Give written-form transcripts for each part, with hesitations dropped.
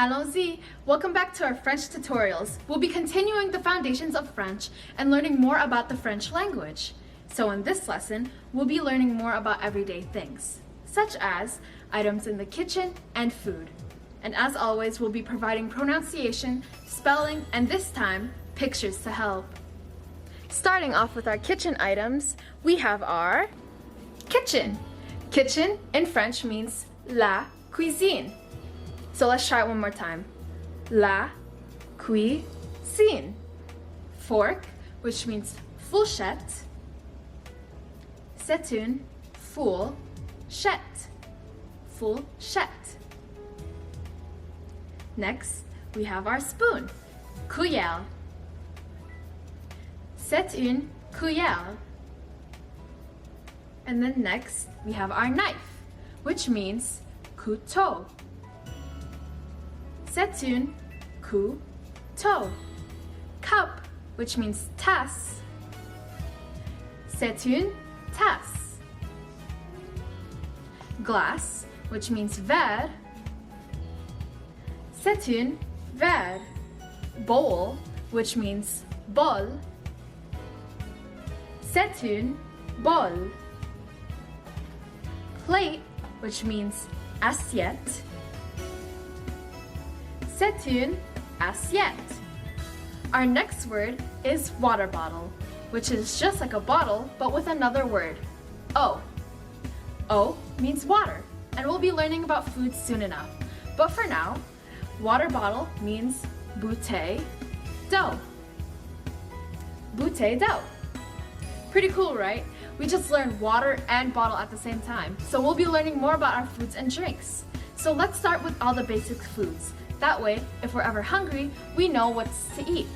Allons-y! Welcome back to our French tutorials. We'll be continuing the foundations of French and learning more about the French language. So in this lesson, we'll be learning more about everyday things, such as items in the kitchen and food. And as always, we'll be providing pronunciation, spelling, and this time, pictures to help. Starting off with our kitchen items, we have our kitchen. Kitchen in French means la cuisine. So let's try it one more time. La cuisine. Fork, which means fourchette. C'est une fourchette. Fourchette. Next, we have our spoon. Cuillère. C'est une cuillère. And then next, we have our knife, which means couteau. C'est une couteau. Cup, which means tasse. C'est une tasse. Glass, which means verre. C'est une verre. Bowl, which means bol. C'est une bol. Plate, which means assiette. C'est une assiette. Our next word is water bottle, which is just like a bottle, but with another word, eau. Eau means water, and we'll be learning about food soon enough. But for now, water bottle means bouteille d'eau. Bouteille d'eau. Pretty cool, right? We just learned water and bottle at the same time. So we'll be learning more about our foods and drinks. So let's start with all the basic foods. That way, if we're ever hungry, we know what to eat.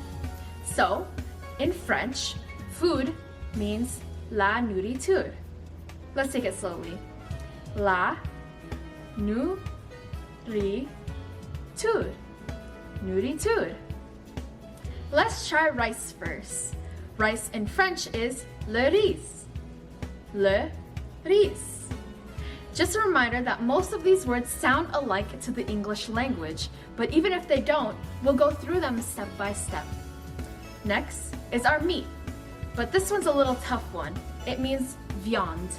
So, in French, food means la nourriture. Let's take it slowly. La nourriture. Nourriture. Let's try rice first. Rice in French is le riz. Le riz. Just a reminder that most of these words sound alike to the English language, but even if they don't, we'll go through them step by step. Next is our meat, but this one's a little tough one. It means viande.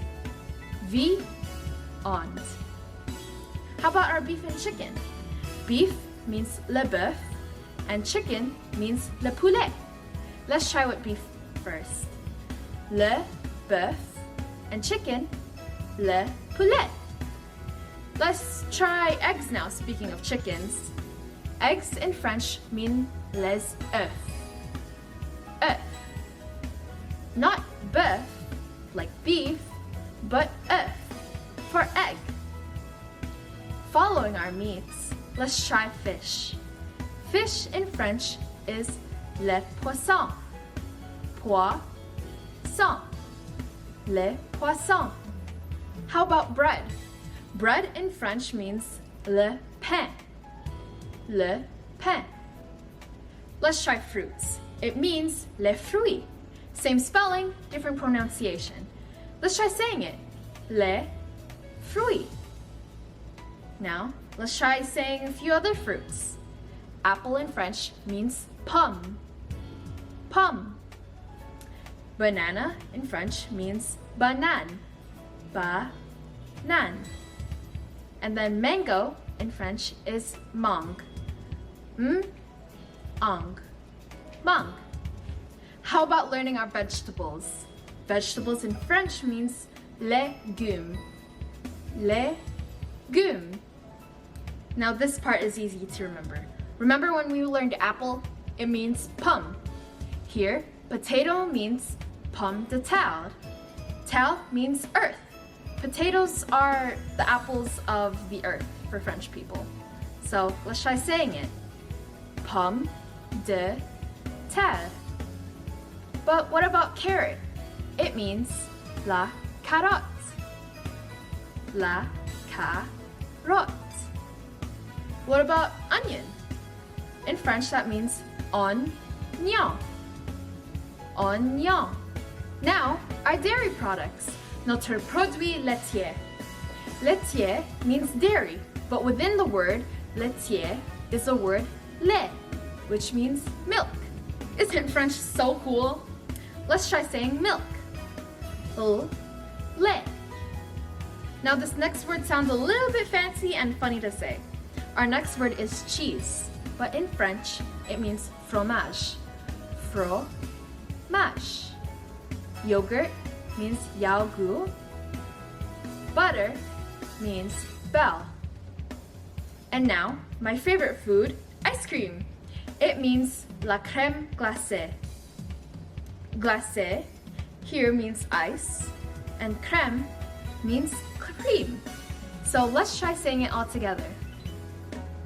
Viande. How about our beef and chicken? Beef means le bœuf, and chicken means le poulet. Let's try with beef first. Le bœuf, and chicken, le poulet. Let's try eggs now, speaking of chickens. Eggs in French mean les œufs. Œuf. Not bœuf, like beef, but œuf, for egg. Following our meats, let's try fish. Fish in French is le poisson. Poisson. Le poisson. How about bread? Bread in French means le pain. Le pain. Let's try fruits. It means les fruits. Same spelling, different pronunciation. Let's try saying it. Les fruits. Now, let's try saying a few other fruits. Apple in French means pomme. Pomme. Banana in French means banane. Banane. And then mango in French is mangue. Ang. Mangue. How about learning our vegetables? Vegetables in French means légumes. Légumes. Now this part is easy to remember. Remember when we learned apple? It means pomme. Here, potato means pomme de terre. Terre means earth. Potatoes are the apples of the earth for French people. So let's try saying it. Pomme de terre. But what about carrot? It means la carotte. La carotte. What about onion? In French that means oignon. Oignon. Now, our dairy products. Notre produit laitier. Laitier means dairy, but within the word laitier, is the word lait, which means milk. Isn't French so cool? Let's try saying milk. Lait. Now this next word sounds a little bit fancy and funny to say. Our next word is cheese, but in French, it means fromage. Fromage. Yogurt means yaogu. Butter means belle. And now, my favorite food, ice cream. It means la crème glacée. Glacé here means ice, and crème means cream. So let's try saying it all together.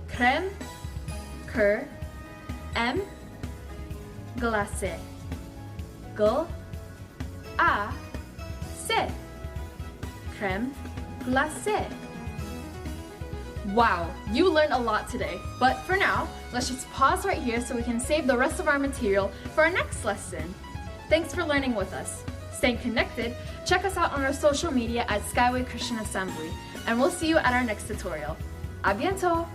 Crème, cœur, m, glacé. C. Crème glacée. Wow, you learned a lot today. But for now, let's just pause right here so we can save the rest of our material for our next lesson. Thanks for learning with us. Staying connected, check us out on our social media at Skyway Christian Assembly, and we'll see you at our next tutorial. A bientôt!